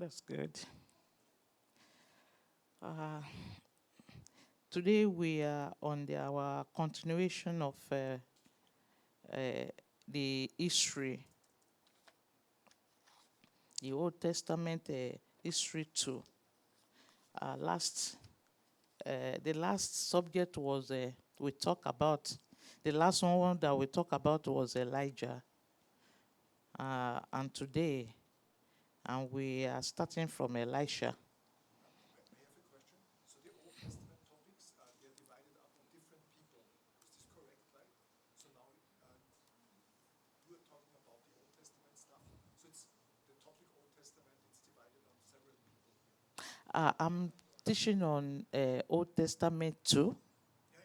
That's good. Uh, Today we are on our continuation of uh, the history, the Old Testament history too. The last subject was the last one that we talked about was Elijah, and today, and we are starting from Elisha. I have a question. So the Old Testament topics, they're divided up on different people. Is this correct, right? So now you are talking about the Old Testament stuff. So it's the topic Old Testament, it's divided on several people here. I'm teaching on Old Testament too. Yeah,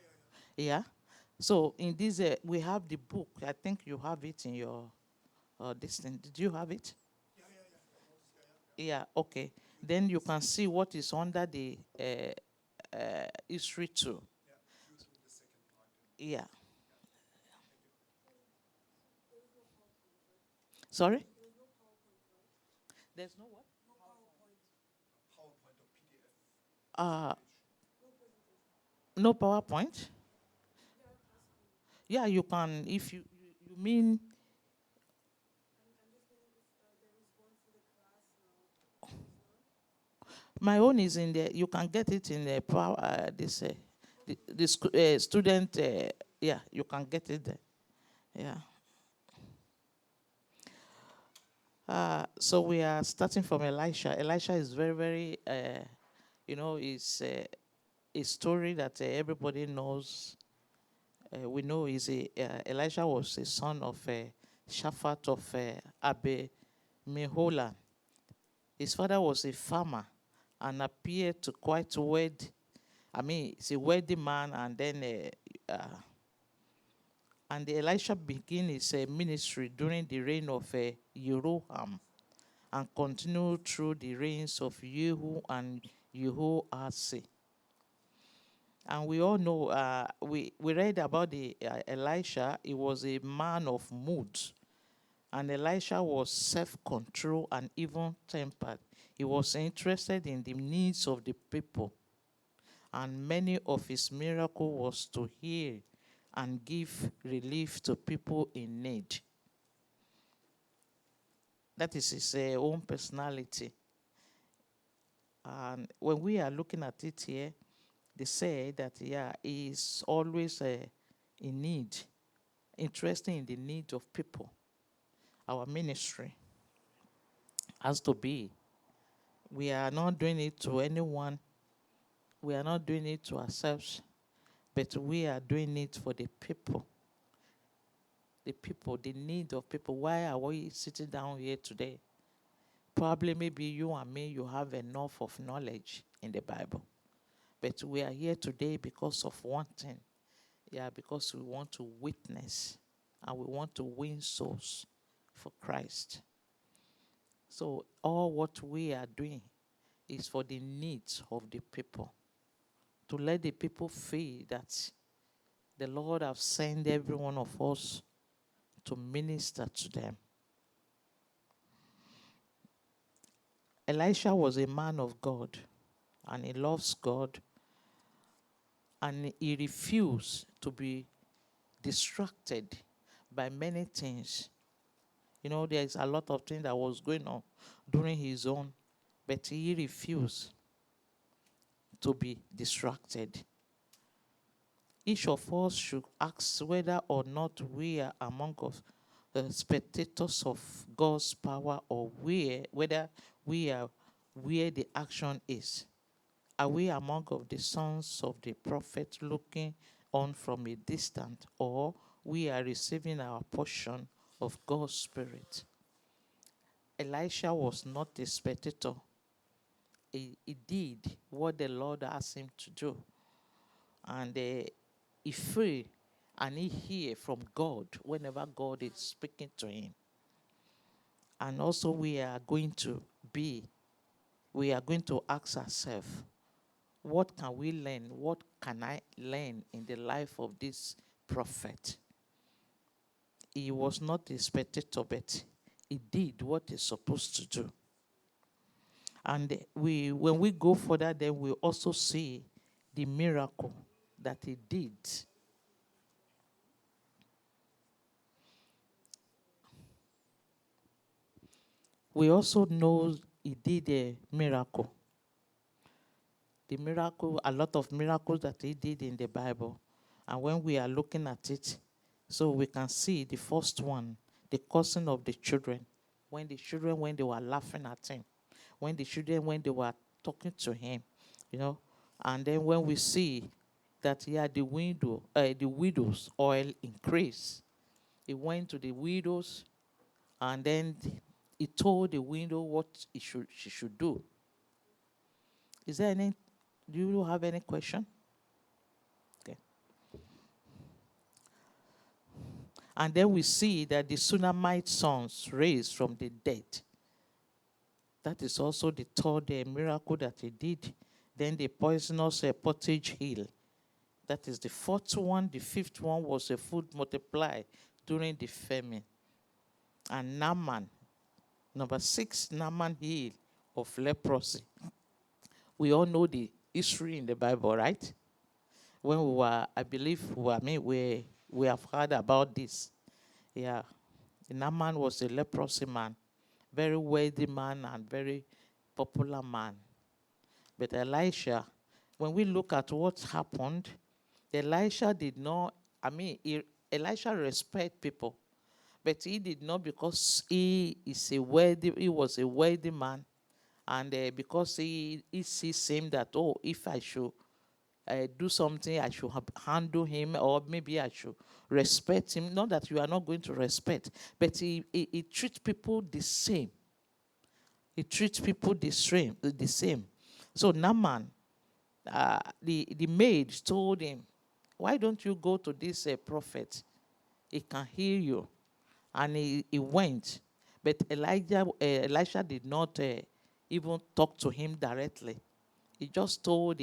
yeah, yeah. Yeah. So in this, we have the book. I think you have it in your this thing. Did you have it? Yeah, yeah, yeah. I noticed. Yeah, yeah, yeah. Yeah. Okay. Then you can see what is under the history too. Yeah, you're doing the second part and Yeah. yeah. Thank you. Sorry. There's no what? A PowerPoint or PDF Uh, presentation. no PowerPoint. Yeah, you can. If you mean my own is in there. You can get it in the power. The student. Yeah, you can get it there. Yeah. So we are starting from Elisha. Elisha is very, very, is a story that everybody knows. We know Elisha was a son of Shaphat of Abe Mehola. His father was a farmer and appeared to quite wed. I mean, he's a wealthy man, and then and Elisha began his ministry during the reign of Jeroham, and continued through the reigns of Yehu and Jehoashi. And we all know, we read about the Elisha. He was a man of mood, and Elisha was self-controlled and even-tempered. He was interested in the needs of the people, and many of his miracles was to heal and give relief to people in need. That is his own personality. And when we are looking at it here, they say that, yeah, he is always in need, interested in the needs of people. Our ministry has to be. We are not doing it to anyone. We are not doing it to ourselves, but we are doing it for the people. The people, the need of people. Why are we sitting down here today? Probably maybe you and me, you have enough of knowledge in the Bible. But we are here today because of one thing. Yeah, because we want to witness and we want to win souls for Christ. So all what we are doing is for the needs of the people. To let the people feel that the Lord has sent every one of us to minister to them. Elisha was a man of God, and he loves God, and he refused to be distracted by many things. You know, there is a lot of things that was going on during his own, but he refused to be distracted. Each of us should ask whether or not we are among of the spectators of God's power, or whether we are where the action is. Are we among of the sons of the prophet looking on from a distance, or we are receiving our portion of God's Spirit? Elisha was not a spectator. He did what the Lord asked him to do. And he feel and he hear from God whenever God is speaking to him. And also we are going to ask ourselves, what can we learn? What can I learn in the life of this prophet? He was not a spectator, but he did what he's supposed to do. And when we go further, then we also see the miracle that he did. We also know he did a miracle. The miracle, a lot of miracles that he did in the Bible. And when we are looking at it, so we can see the first one, the cursing of the children. When they were laughing at him. When they were talking to him, you know. And then when we see that he had the widow's oil increase. He went to the widows, and then he told the widow what she should do. Is there any? Do you have any question? Okay. And then we see that the Sunamite sons raised from the dead. That is also the third miracle that he did. Then the poisonous pottage hill. That is the fourth one. The fifth one was a food multiply during the famine. And Naaman, number 6, Naaman healed of leprosy. We all know the history in the Bible, right? When we were, I believe, we have heard about this. Yeah. Naaman was a leprosy man, very wealthy man and very popular man. But Elisha, when we look at what happened, Elisha did not, Elisha respect people, but he did not, because he was a wealthy man, and because he sees him that, oh, if I should do something, I should handle him, or maybe I should respect him. Not that you are not going to respect, but he treats people the same. He treats people the same. So Naaman, the maid told him, why don't you go to this prophet? He can heal you. And he went. But Elisha did not even talk to him directly. He just told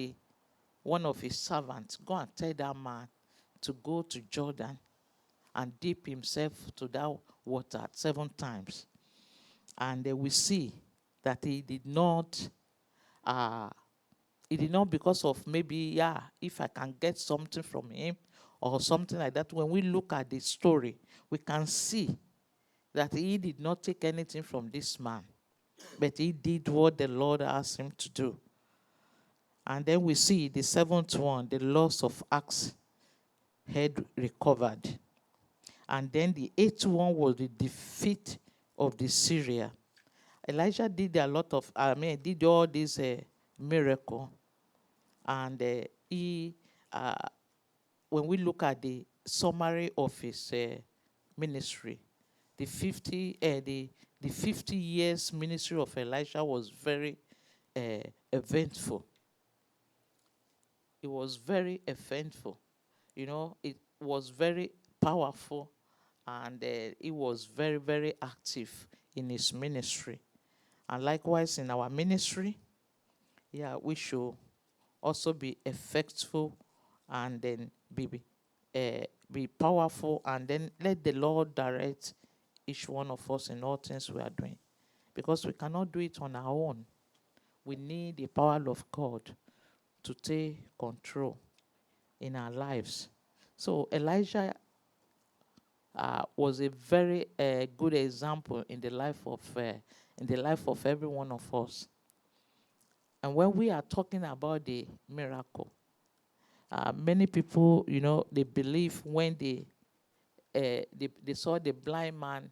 one of his servants, go and tell that man to go to Jordan and dip himself to that water 7 times. And we see that he did not, because of maybe, if I can get something from him or something like that. When we look at the story, we can see that he did not take anything from this man, but he did what the Lord asked him to do. And then we see the 7th one, the loss of axe head recovered. And then the 8th one was the defeat of the Syria. Elijah did a lot of, did all this miracle. And when we look at the summary of his ministry, the 50 years ministry of Elisha was very eventful. It was very eventful. It was very powerful, and he was very, very active in his ministry. And likewise in our ministry, we should also be effectual, and then be powerful, and then let the Lord direct each one of us in all things we are doing. Because we cannot do it on our own. We need the power of God to take control in our lives. So Elijah was a very good example in the life of every one of us. And when we are talking about the miracle, many people, they believe when they saw the blind man,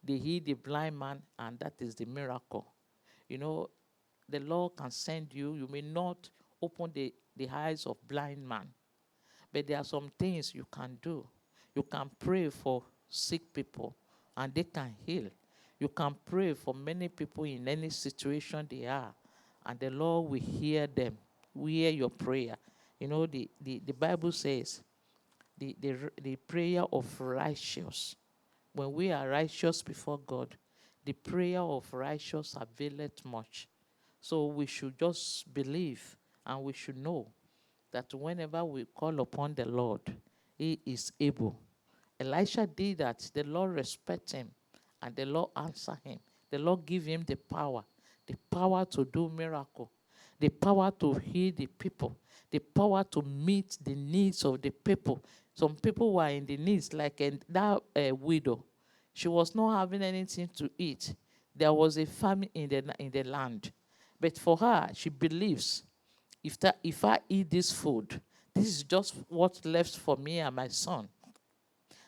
they healed the blind man, and that is the miracle. The Lord can send you. You may not open the eyes of blind man, but there are some things you can do. You can pray for sick people, and they can heal. You can pray for many people in any situation they are, and the Lord will hear them, will hear your prayer. The Bible says the prayer of righteous. When we are righteous before God, the prayer of righteous availeth much. So we should just believe, and we should know that whenever we call upon the Lord, he is able. Elisha did that. The Lord respect him, and the Lord answer him. The Lord give him the power. the power to do miracle, the power to heal the people, the power to meet the needs of the people. Some people were in the needs, like that widow. She was not having anything to eat. There was a famine in the land. But for her, she believes, if I eat this food, this is just what's left for me and my son.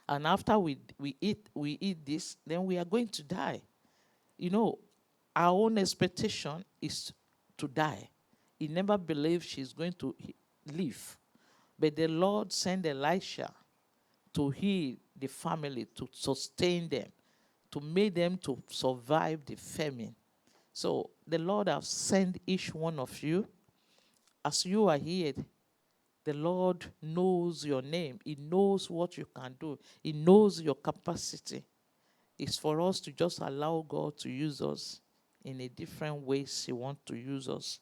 And after we eat this, then we are going to die. You know, our own expectation is to die. He never believed she's going to live. But the Lord sent Elisha to heal the family, to sustain them, to make them to survive the famine. So the Lord has sent each one of you. As you are here, the Lord knows your name. He knows what you can do. He knows your capacity. It's for us to just allow God to use us in a different ways He wants to use us.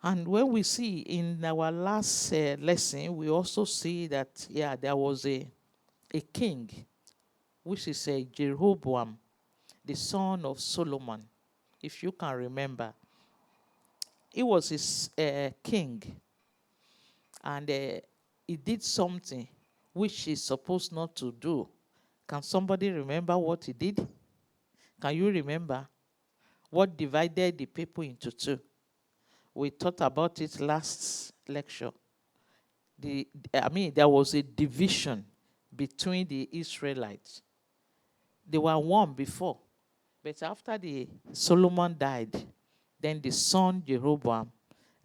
And when we see in our last lesson, we also see that, there was a king, which is Jeroboam, the son of Solomon, if you can remember. He was his king, and he did something which he's supposed not to do. Can somebody remember what he did? Can you remember what divided the people into two? We talked about it last lecture. There was a division between the Israelites. They were one before, but after the Solomon died, then the son Jeroboam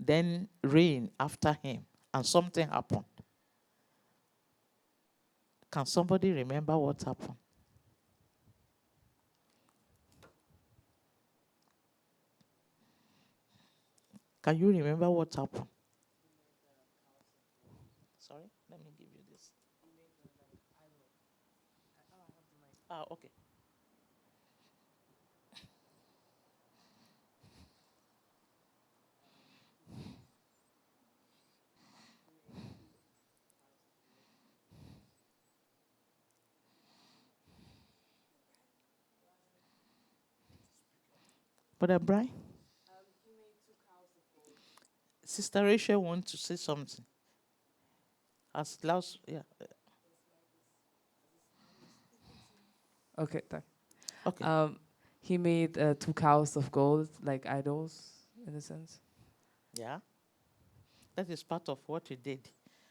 then reigned after him, and something happened. Can somebody remember what happened? Can you remember what happened? Sorry, let me give you this. Ah, okay. Brother Brian? Sister Rachel wants to say something. As loud, yeah. Okay, thank. Okay. He made 2 cows of gold, like idols, in a sense. Yeah. That is part of what he did.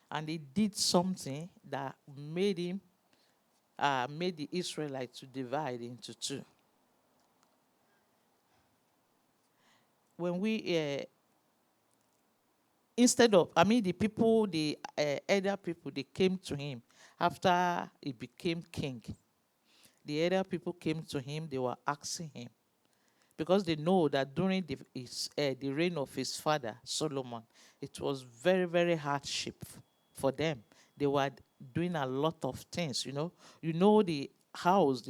And he did something that made the Israelites to divide into two. When the elder people, they came to him after he became king. The elder people came to him, they were asking him, because they know that during the reign of his father, Solomon, it was very, very hardship for them. They were doing a lot of things, the house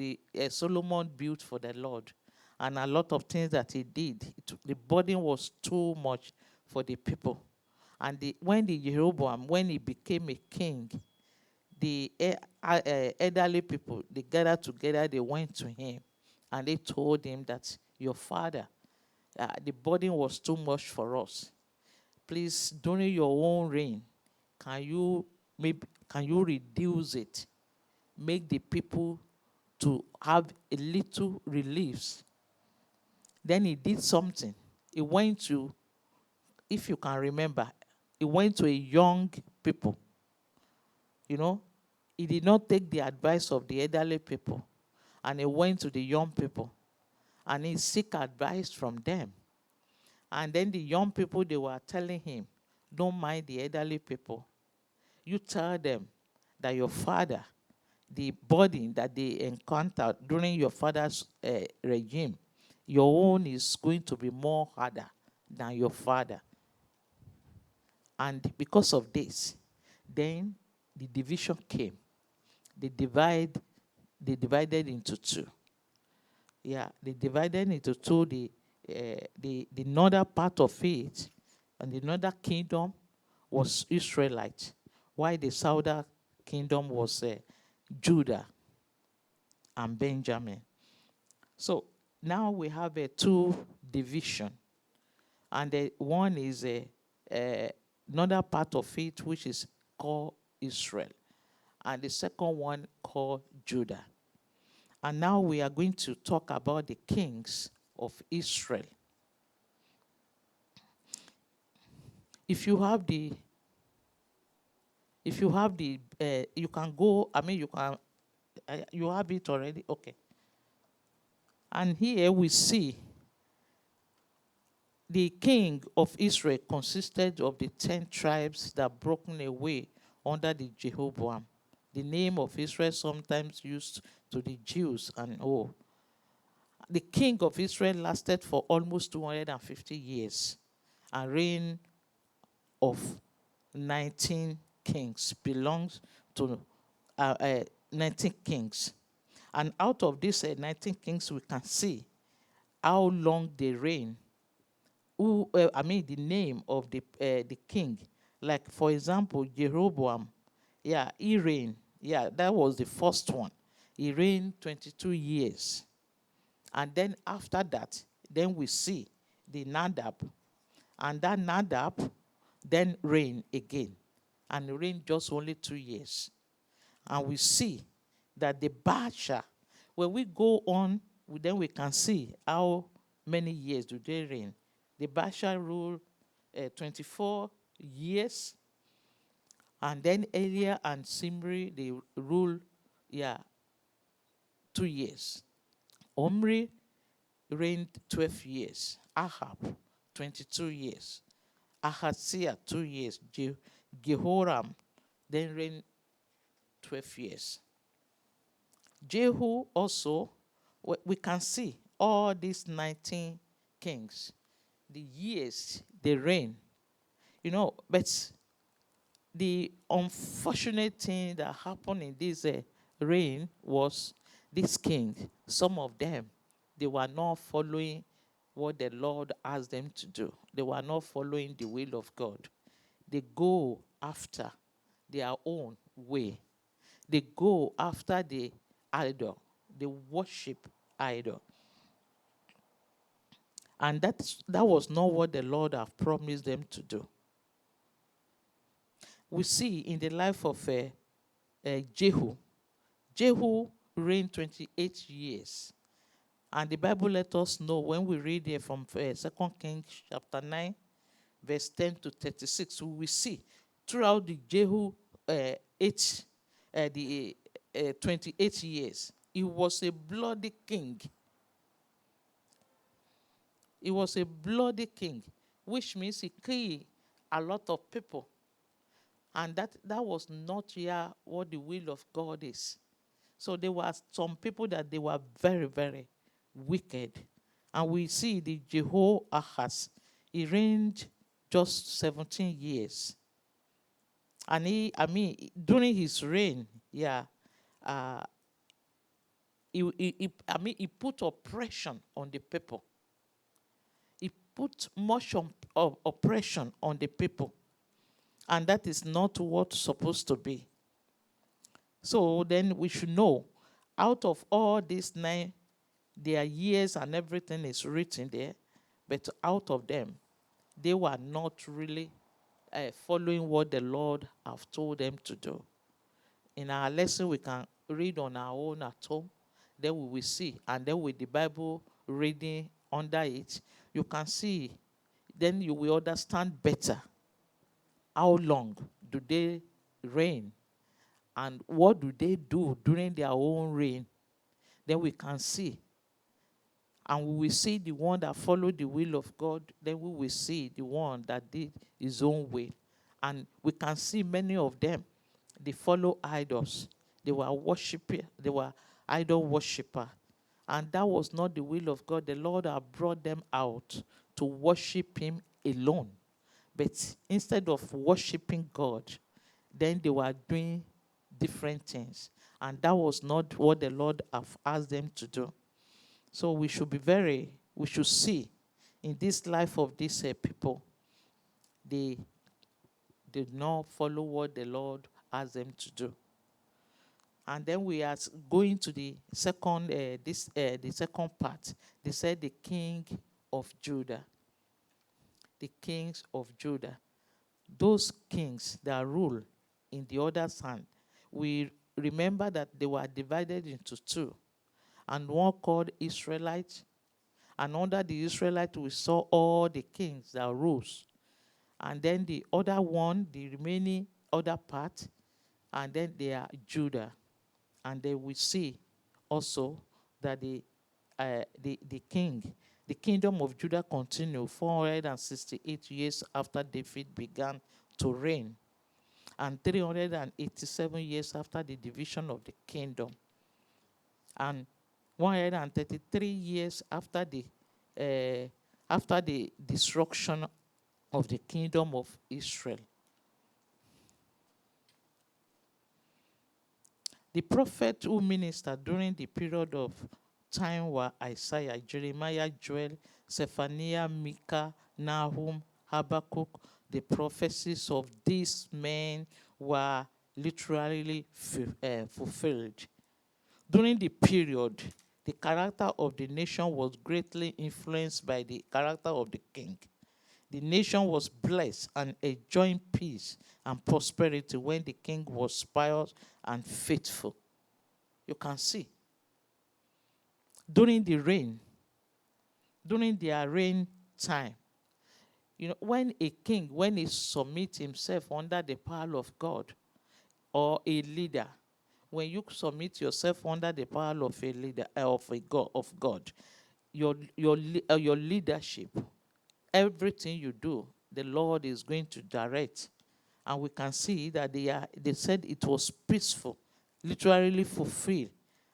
Solomon built for the Lord, and a lot of things that he did. The burden was too much for the people. And when he became a king, the elderly people, they gathered together, they went to him, and they told him that your father, the burden was too much for us. Please, during your own reign, can you reduce it? Make the people to have a little reliefs. Then he did something. He went to, if you can remember, he went to a young people. He did not take the advice of the elderly people, and he went to the young people, and he seek advice from them. And then the young people, they were telling him, don't mind the elderly people. You tell them that your father, the burden that they encountered during your father's regime, your own is going to be more harder than your father. And because of this, then the division came. They divided into two. Yeah, they divided into two. The northern part of it, and the northern kingdom was Israelite, while the southern kingdom was Judah and Benjamin. So now we have a two division, and the one is another part of it which is called Israel, and the second one called Judah. And now we are going to talk about the kings of Israel. If you have the, you can go. I mean, you can. You have it already. Okay. And here we see the king of Israel consisted of the 10 tribes that broken away under the Jeroboam. The name of Israel sometimes used to the Jews and all. The king of Israel lasted for almost 250 years and reigned of 19 kings belongs to 19 kings. And out of these 19 kings, we can see how long they reign. The name of the king. Like, for example, Jeroboam. Yeah, he reigned. Yeah, that was the first one. He reigned 22 years. And then after that, then we see the Nadab. And that Nadab then reigned again. And reigned just only 2 years. And we see that the Baasha, when we go on, then we can see how many years do they reign. The Baasha ruled 24 years. And then Elia and Simri, they ruled, 2 years. Omri reigned 12 years. Ahab, 22 years. Ahaziah, 2 years. Jehoram then reigned 12 years. Jehu also, we can see all these 19 kings, the years they reign. But the unfortunate thing that happened in this reign was this king, some of them, they were not following what the Lord asked them to do. They were not following the will of God. They go after their own way. They go after the idol. They worship idol. And that was not what the Lord have promised them to do. We see in the life of Jehu. Jehu reigned 28 years. And the Bible let us know when we read here from 2 Kings chapter 9, verse 10 to 36, we will see throughout the Jehu 28 years, he was a bloody king. He was a bloody king, which means he killed a lot of people. And that was not what the will of God is. So there were some people that they were very, very wicked. And we see the Jehoahaz, he reigned just 17 years. And during his reign, he put oppression on the people. He put much oppression on the people. And that is not what's supposed to be. So then we should know, out of all these 9, their years and everything is written there, but out of them, they were not really following what the Lord have told them to do. In our lesson, we can read on our own at home, then we will see, and then with the Bible reading under it, you can see, then you will understand better how long do they reign and what do they do during their own reign. Then we can see. And we will see the one that followed the will of God. Then we will see the one that did his own way. And we can see many of them, they follow idols. They were worshipers. They were idol worshippers. And that was not the will of God. The Lord had brought them out to worship him alone. But instead of worshiping God, then they were doing different things. And that was not what the Lord have asked them to do. So we should see in this life of these people, they did not follow what the Lord asked them to do. And then we are going to the second, the second part. They said the king of Judah. The kings of Judah. Those kings that rule in the other hand, we remember that they were divided into two. And one called Israelite. And under the Israelite, we saw all the kings that rose. And then the other one, the remaining other part, and then they are Judah. And then we see also that the kingdom of Judah continued 468 years after David began to reign, and 387 years after the division of the kingdom, and 133 years after the destruction of the kingdom of Israel. The prophet who ministered during the period of time were Isaiah, Jeremiah, Joel, Zephaniah, Micah, Nahum, Habakkuk. The prophecies of these men were literally fulfilled. During the period, the character of the nation was greatly influenced by the character of the king. The nation was blessed and enjoying peace and prosperity when the king was pious and faithful. You can see. During their reign time, when a king, when he submits himself under the power of God, or a leader, when you submit yourself under the power of a leader, of God, your leadership, everything you do, the Lord is going to direct. And we can see that they said it was peaceful, literally fulfilled.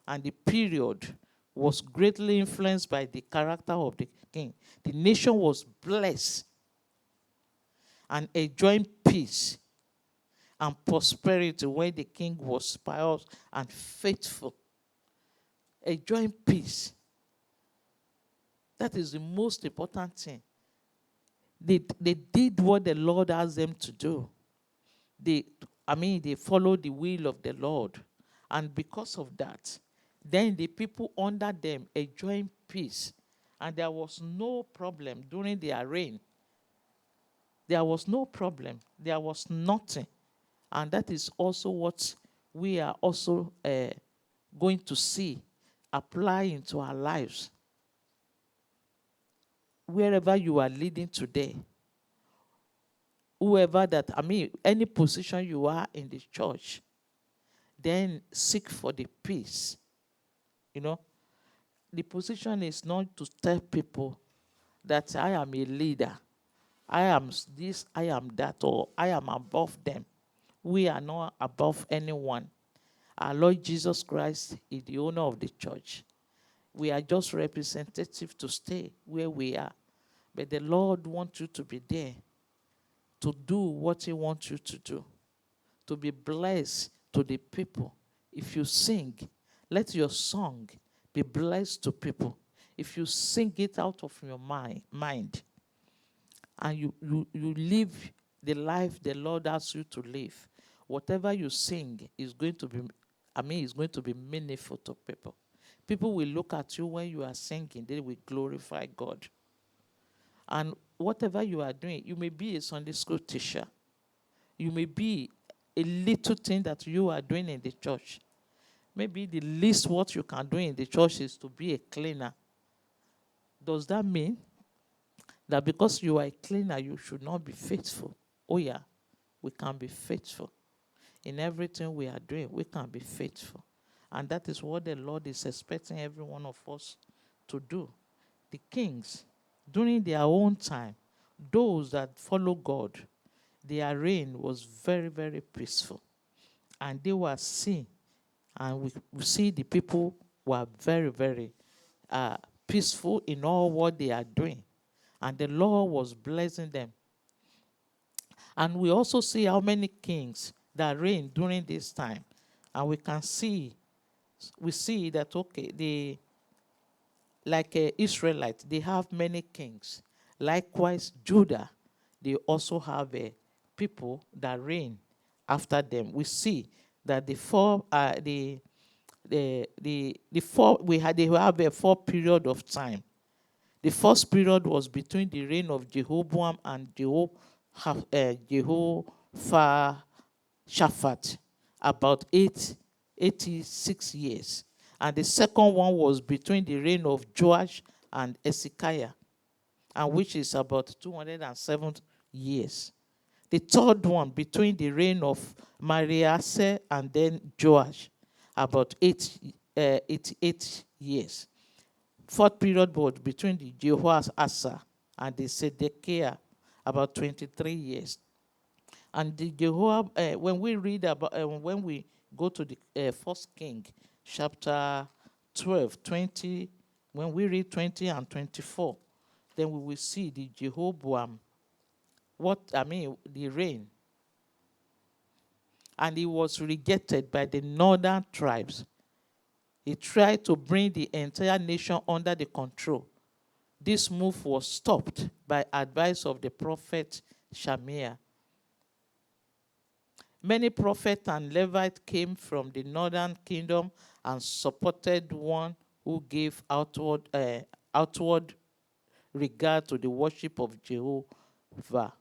And the period was greatly influenced by the character of the king. The nation was blessed and enjoying peace and prosperity when the king was pious and faithful. Enjoying peace. That is the most important thing. They did what the Lord asked them to do. They followed the will of the Lord. And because of that, then the people under them enjoying peace. And there was no problem during their reign. There was no problem. There was nothing. And that is also what we are also going to see apply into our lives. Wherever you are leading today, any position you are in the church, then seek for the peace. The position is not to tell people that I am a leader, I am this, I am that, or I am above them. We are not above anyone. Our Lord Jesus Christ is the owner of the church. We are just representative to stay where we are. But the Lord wants you to be there, to do what he wants you to do, to be blessed to the people. If you sing, let your song be blessed to people. If you sing it out of your mind, and you live the life the Lord asks you to live, whatever you sing is going to be meaningful to people. People will look at you when you are singing, they will glorify God. And whatever you are doing, you may be a Sunday school teacher. You may be a little thing that you are doing in the church. Maybe the least what you can do in the church is to be a cleaner. Does that mean that because you are a cleaner, you should not be faithful? Oh yeah, we can be faithful. In everything we are doing, we can be faithful. And that is what the Lord is expecting every one of us to do. The kings, during their own time, those that follow God, their reign was very, very peaceful. And they were seen. And we see the people were very, very peaceful in all what they are doing. And the Lord was blessing them. And we also see how many kings that reigned during this time. And we see that, okay, like Israelites, they have many kings. Likewise, Judah, they also have people that reign after them. We see that the four the four they have a 4 period of time. The first period was between the reign of Jeroboam and Jehoshaphat, about 86 years. And the second one was between the reign of Joash and Hezekiah, and which is about 207 years. The third one between the reign of Manasseh and then Joash, about 88 years. Fourth period was between the Jehoash and the Zedekiah, about 23 years. And the when we read about, when we go to the First King, chapter 12, 20, when we read 20 and 24, then we will see the Jeroboam, the reign. And he was rejected by the northern tribes. He tried to bring the entire nation under the control. This move was stopped by advice of the prophet Shemaiah. Many prophets and Levites came from the northern kingdom and supported one who gave outward regard to the worship of Jehovah.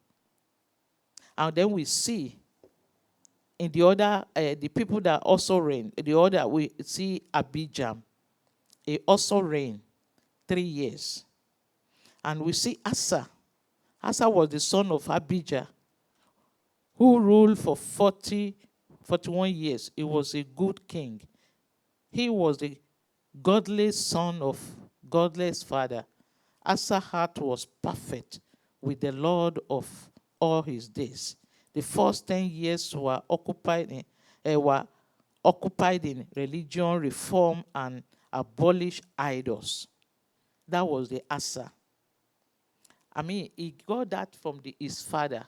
And then we see in the other, the people that also reigned, the other, we see Abijam. He also reigned 3 years. And we see Asa. Asa was the son of Abijah, who ruled for 41 years. He was a good king. He was the godly son of godless father. Asa's heart was perfect with the Lord of all his days. The first 10 years were occupied in religion, reform, and abolish idols. That was the Asa. He got that from his father.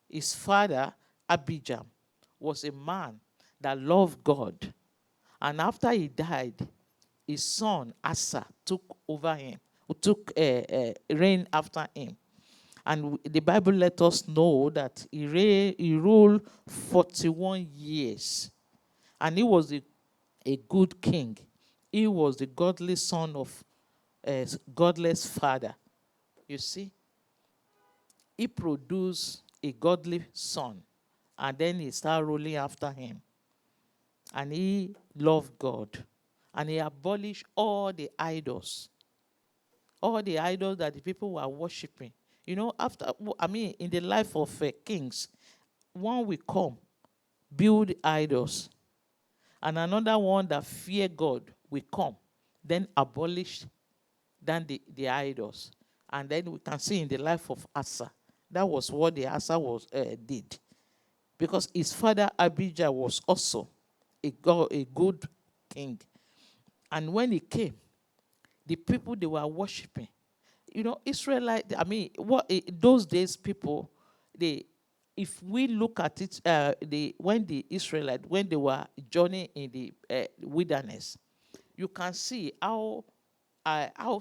His father, Abijam, was a man that loved God. And after he died, his son, Asa, took over him, took reign after him. And the Bible let us know that he ruled 41 years. And he was a good king. He was the godly son of a godless father. You see? He produced a godly son. And then he started ruling after him. And he loved God. And he abolished all the idols. All the idols that the people were worshiping. You know, in the life of kings, one will come, build idols. And another one that fear God will come, then abolish the idols. And then we can see in the life of Asa, that was what the Asa did. Because his father Abijah was also a good king. And when he came, the people they were worshiping, you know, Israelite, those days people, if we look at it, when the Israelites, when they were journeying in the wilderness, you can see how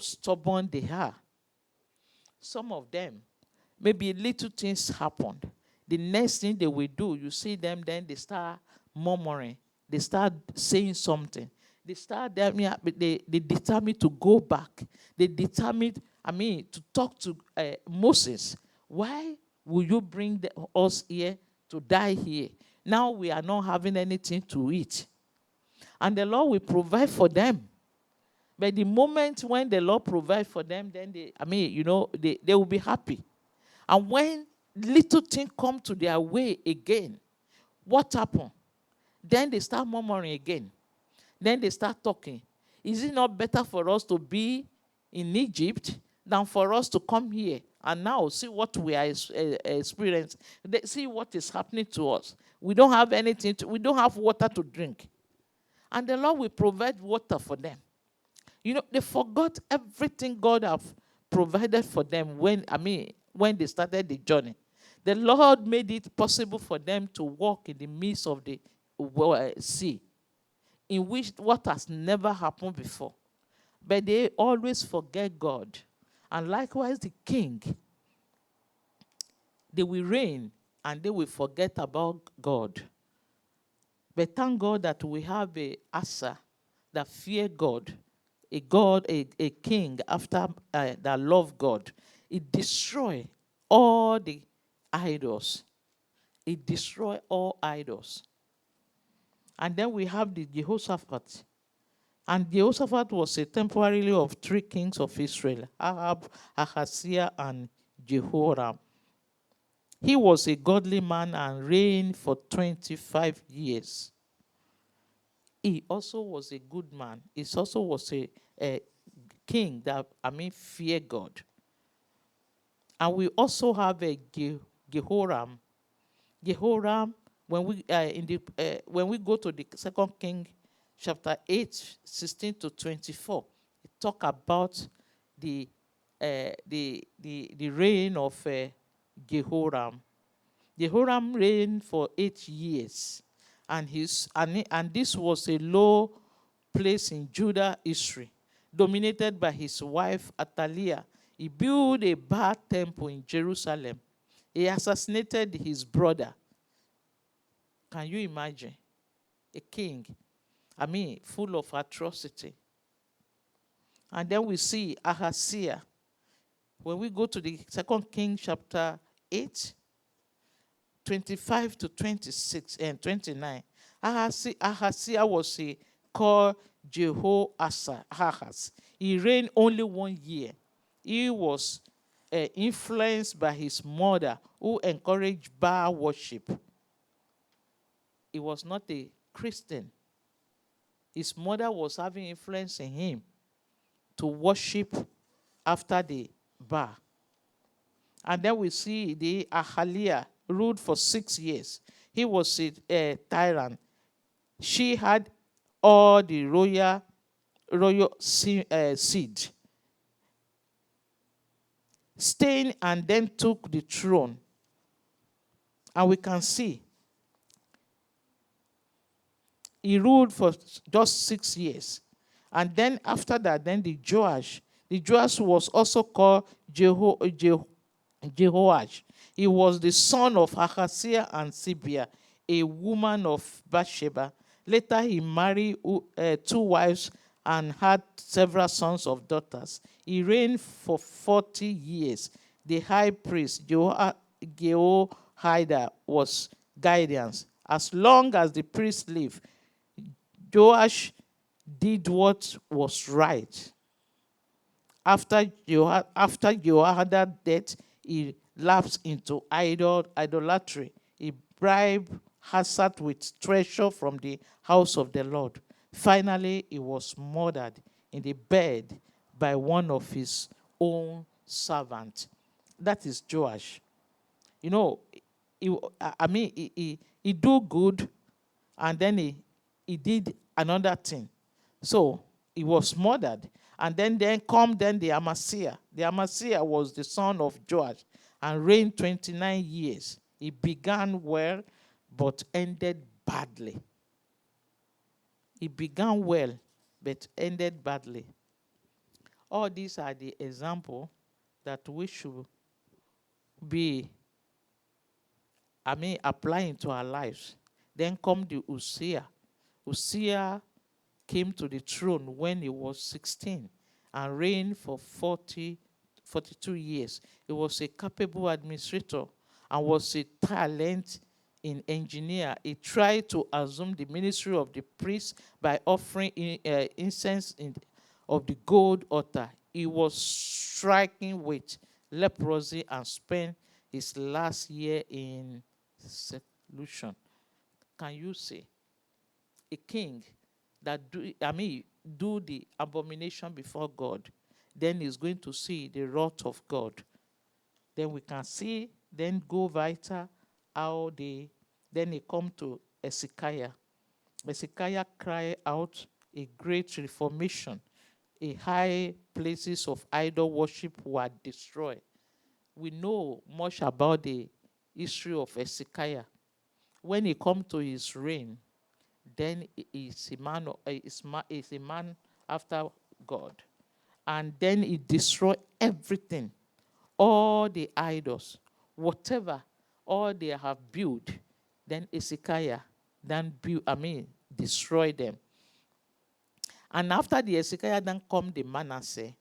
stubborn they are. Some of them, maybe little things happened. The next thing they will do, you see them, then they start murmuring. They start saying something. They determined to go back. They determined, to talk to Moses. Why will you bring us here to die here? Now we are not having anything to eat. And the Lord will provide for them. But the moment when the Lord provides for them, then they will be happy. And when little things come to their way again, what happened? Then they start murmuring again. Then they start talking. Is it not better for us to be in Egypt than for us to come here and now see what we are experiencing? See what is happening to us. We don't have anything. We don't have water to drink. And the Lord will provide water for them. You know, they forgot everything God have provided for them when they started the journey. The Lord made it possible for them to walk in the midst of the sea, in which what has never happened before. But they always forget God. And likewise, the king, they will reign and they will forget about God. But thank God that we have a Asa that fear God, a king after that love God. It destroy all the idols. It destroy all idols. And then we have the Jehoshaphat. And Jehoshaphat was a temporarily of three kings of Israel, Ahab, Ahaziah, and Jehoram. He was a godly man and reigned for 25 years. He also was a good man. He also was a king that, fear God. And we also have a Jehoram. Jehoram, when we go to the Second King, chapter 8, 16 to 24, it talk about the reign of Jehoram. Jehoram reigned for 8 years, and this was a low place in Judah history, dominated by his wife Athaliah. He built a Baal temple in Jerusalem. He assassinated his brother. Can you imagine? A king, full of atrocity. And then we see Ahaziah. When we go to the Second King chapter 8, 25 to 26 and 29, Ahaziah was called Jehoahaz. He reigned only 1 year. He was influenced by his mother, who encouraged Baal worship. He was not a Christian. His mother was having influence in him to worship after the Baal. And then we see the Athaliah ruled for 6 years. He was a tyrant. She had all the royal seed, staying and then took the throne. And we can see he ruled for just 6 years. And then after that, then the Joash was also called Jehoash. He was the son of Ahaziah and Zibiah, a woman of Bathsheba. Later he married 2 wives and had several sons of daughters. He reigned for 40 years. The high priest Jehoiada was guidance. As long as the priest lived, Joash did what was right. After Jehoiada's death, he lapsed into idolatry. He bribed Hassad with treasure from the house of the Lord. Finally, he was murdered in the bed by one of his own servants. That is Joash. You know, he do good, and then he did another thing. So he was murdered. And then the Amaziah. The Amaziah was the son of Joash and reigned 29 years. He began well, but ended badly. He began well, but ended badly. All these are the example that we should be, applying to our lives. Then come the Uzziah. Uzziah came to the throne when he was 16 and reigned for 42 years. He was a capable administrator and was a talent in engineer. He tried to assume the ministry of the priest by offering incense of the gold altar. He was stricken with leprosy and spent his last year in seclusion. Can you say a king that do the abomination before God, then is going to see the wrath of God? Then we can see, then go vital, how then he come to Hezekiah. Hezekiah cried out a great reformation. A high places of idol worship were destroyed. We know much about the history of Hezekiah. When he come to his reign, then he is a man after God. And then he destroyed everything, all the idols, whatever, all they have built. Then Hezekiah then destroy them. And after the Hezekiah, then come the Manasseh.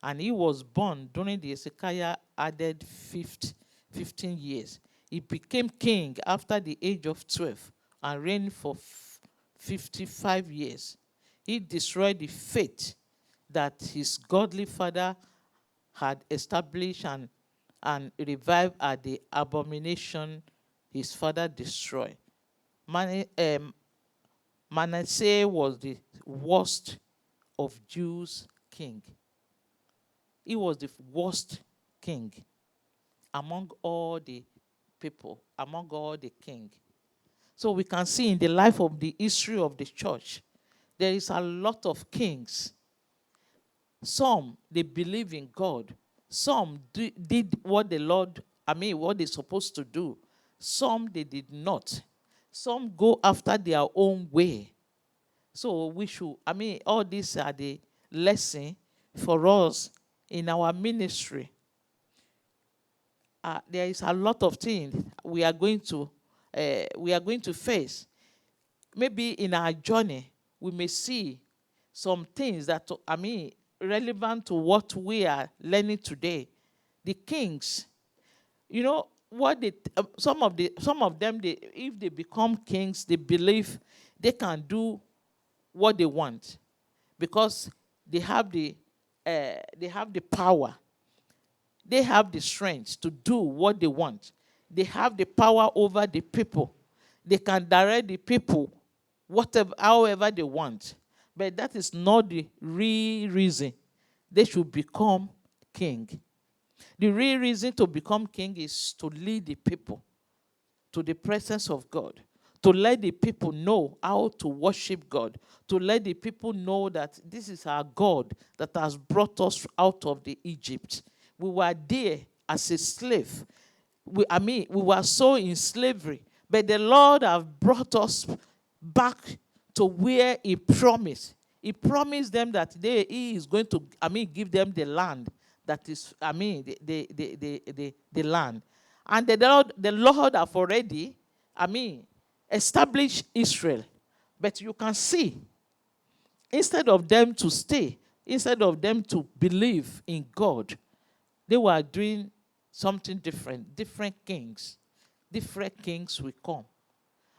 And he was born during the Hezekiah added 15 years. He became king after the age of 12 and reigned for 55 years. He destroyed the faith that his godly father had established and revived at the abomination his father destroyed. Manasseh was the worst of Jews' king. He was the worst king among all the people, among all the king. So we can see in the life of the history of the church, there is a lot of kings. Some, they believe in God. Some did what the Lord, what they're supposed to do. Some, they did not. Some go after their own way. So we should, all these are the lesson for us in our ministry. There is a lot of things we are going to face. Maybe in our journey, we may see some things that relevant to what we are learning today. The kings, what some of them, if they become kings, they believe they can do what they want because they have the power. They have the strength to do what they want. They have the power over the people. They can direct the people however they want. But that is not the real reason they should become king. The real reason to become king is to lead the people to the presence of God, to let the people know how to worship God, to let the people know that this is our God that has brought us out of the Egypt. We were there as a slave. We were so in slavery, but the Lord has brought us back to where He promised. He promised them that He is going to, give them the land that is, the land. And the Lord have already, established Israel. But you can see, instead of them to stay, instead of them to believe in God, they were doing something different. Different kings will come.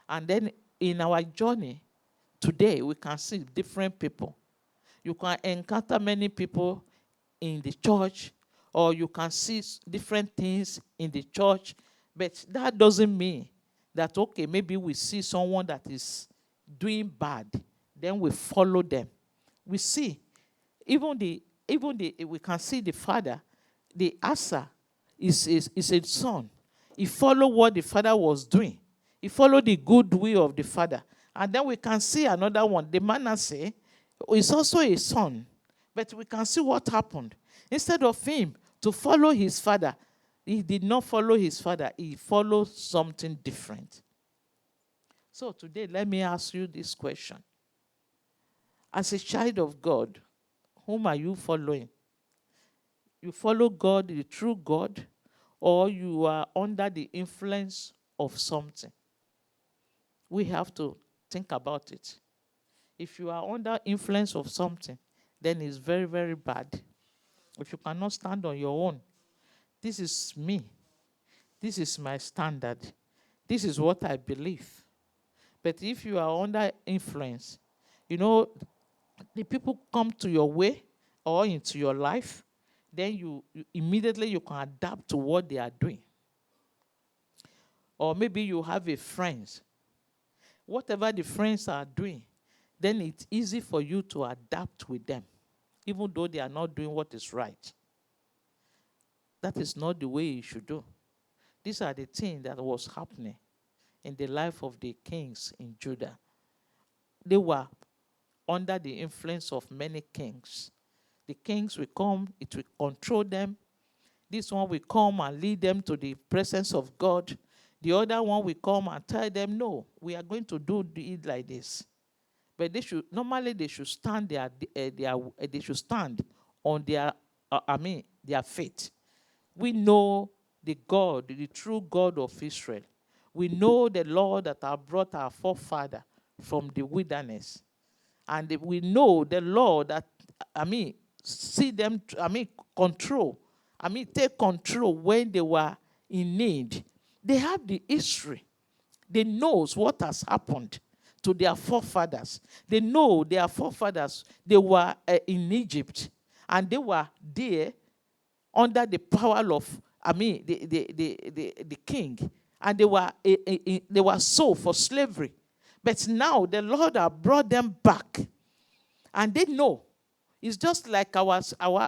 And then in our journey today, we can see different people. You can encounter many people in the church, or you can see different things in the church, but that doesn't mean that, okay, maybe we see someone that is doing bad, then we follow them. We see, we can see the father, the Asa is a son. He followed what the father was doing. He followed the good will of the father. And then we can see another one, the Manasseh is also a son. But we can see what happened. Instead of him to follow his father, he did not follow his father. He followed something different. So today, let me ask you this question. As a child of God, whom are you following? You follow God, the true God, or you are under the influence of something? We have to think about it. If you are under influence of something, then it's very, very bad. If you cannot stand on your own, this is me. This is my standard. This is what I believe. But if you are under influence, the people come to your way or into your life, then you immediately you can adapt to what they are doing. Or maybe you have a friend. Whatever the friends are doing, then it's easy for you to adapt with them, even though they are not doing what is right. That is not the way you should do. These are the things that was happening in the life of the kings in Judah. They were under the influence of many kings. The kings will come, it will control them. This one will come and lead them to the presence of God. The other one will come and tell them, no, we are going to do it like this. But they should stand they should stand on their faith. We know the God, the true God of Israel. We know the Lord that have brought our forefather from the wilderness. And we know the Lord that, see them, control. Take control when they were in need. They have the history. They knows what has happened to their forefathers. They know their forefathers, they were in Egypt. And they were there under the power of, the king. And they were sold for slavery. But now the Lord has brought them back. And they know. It's just like our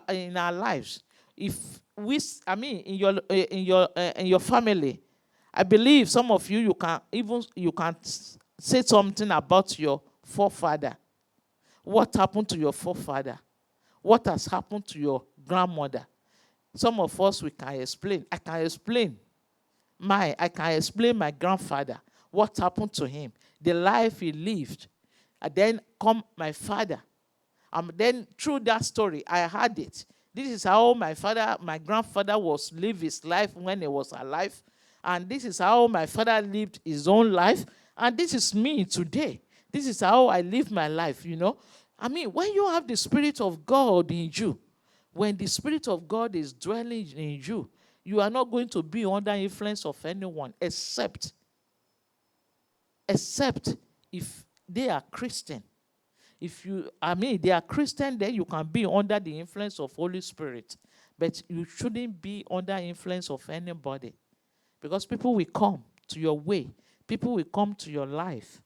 in our lives. If we, in your family, I believe some of you can say something about your forefather. What happened to your forefather? What has happened to your grandmother? Some of us, we can explain. I can explain my grandfather, what happened to him, the life he lived. And then come my father. Then through that story, I heard it. This is how my grandfather was live his life when he was alive. And this is how my father lived his own life. And this is me today. This is how I live my life, when you have the Spirit of God in you, when the Spirit of God is dwelling in you, you are not going to be under influence of anyone except if they are Christian. If they are Christian, then you can be under the influence of Holy Spirit. But you shouldn't be under influence of anybody. Because people will come to your way. People will come to your life.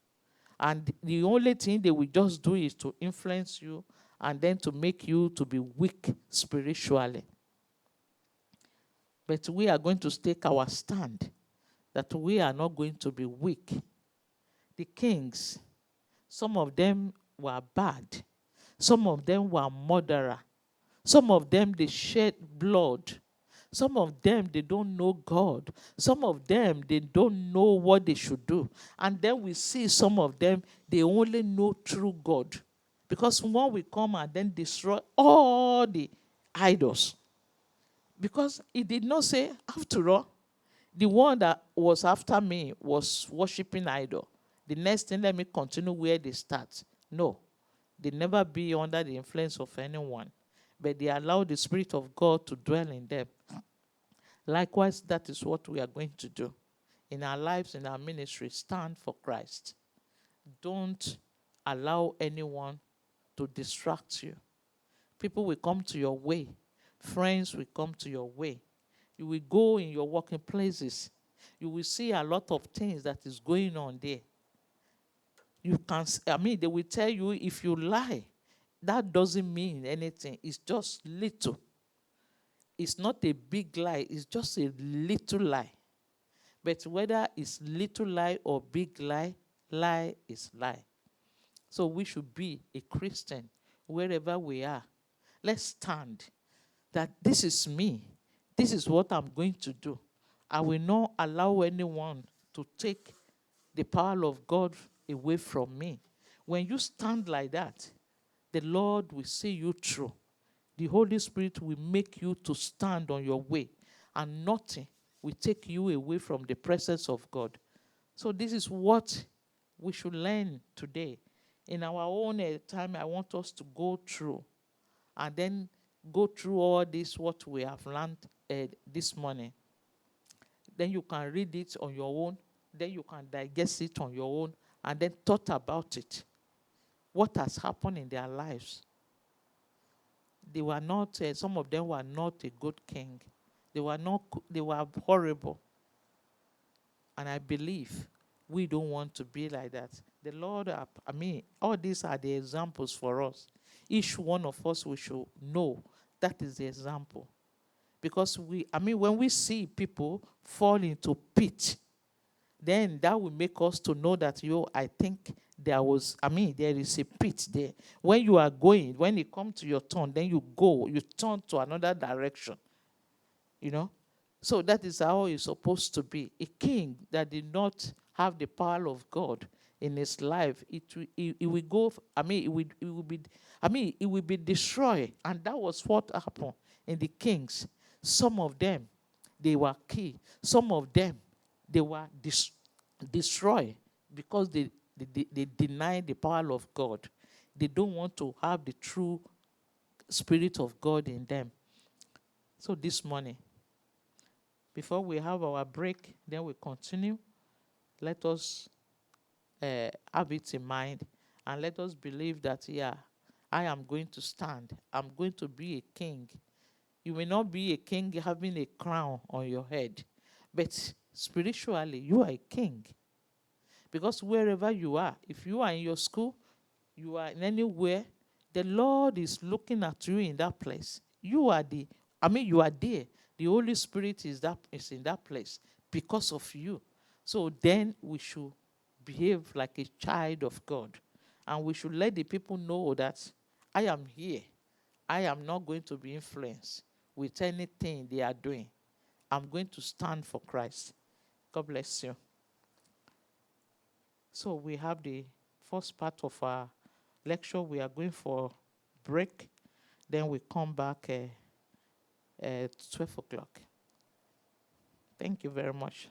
And the only thing they will just do is to influence you and then to make you to be weak spiritually. But we are going to take our stand that we are not going to be weak. The kings, some of them were bad. Some of them were murderer. Some of them, they shed blood. Some of them, they don't know God. Some of them, they don't know what they should do. And then we see some of them, they only know true God. Because when we come and then destroy all the idols. Because he did not say, after all, the one that was after me was worshiping idol. The next thing, let me continue where they start. No, they never be under the influence of anyone. But they allow the Spirit of God to dwell in them. Likewise, that is what we are going to do. In our lives, in our ministry, stand for Christ. Don't allow anyone to distract you. People will come to your way. Friends will come to your way. You will go in your working places. You will see a lot of things that is going on there. You can, they will tell you if you lie, that doesn't mean anything. It's just little. It's not a big lie. It's just a little lie. But whether it's little lie or big lie, lie is lie. So we should be a Christian wherever we are. Let's stand that this is me. This is what I'm going to do. I will not allow anyone to take the power of God away from me. When you stand like that, the Lord will see you through. The Holy Spirit will make you to stand on your way, and nothing will take you away from the presence of God. So this is what we should learn today. In our own time, I want us to go through and then go through all this, what we have learned this morning. Then you can read it on your own. Then you can digest it on your own and then thought about it. What has happened in their lives? They were not, some of them were not a good king. They were horrible. And I believe we don't want to be like that. The Lord, all these are the examples for us. Each one of us, we should know that is the example. Because when we see people fall into pit, then that will make us to know that, I think there is a pit there. When you are going, when it comes to your turn, then you turn to another direction. So that is how it's supposed to be. A king that did not have the power of God in his life, it will go, it will be destroyed. And that was what happened in the kings. Some of them, they were killed. Some of them, they were destroy because they deny the power of God. They don't want to have the true Spirit of God in them. So this morning, before we have our break, then we continue. Let us have it in mind, and let us believe that, yeah, I am going to stand. I'm going to be a king. You may not be a king having a crown on your head, but spiritually, you are a king. Because wherever you are, if you are in your school, you are in anywhere, the Lord is looking at you in that place. You are you are there. The Holy Spirit is in that place because of you. So then we should behave like a child of God. And we should let the people know that I am here. I am not going to be influenced with anything they are doing. I'm going to stand for Christ. God bless you. So we have the first part of our lecture. We are going for break. Then we come back at 12 o'clock. Thank you very much.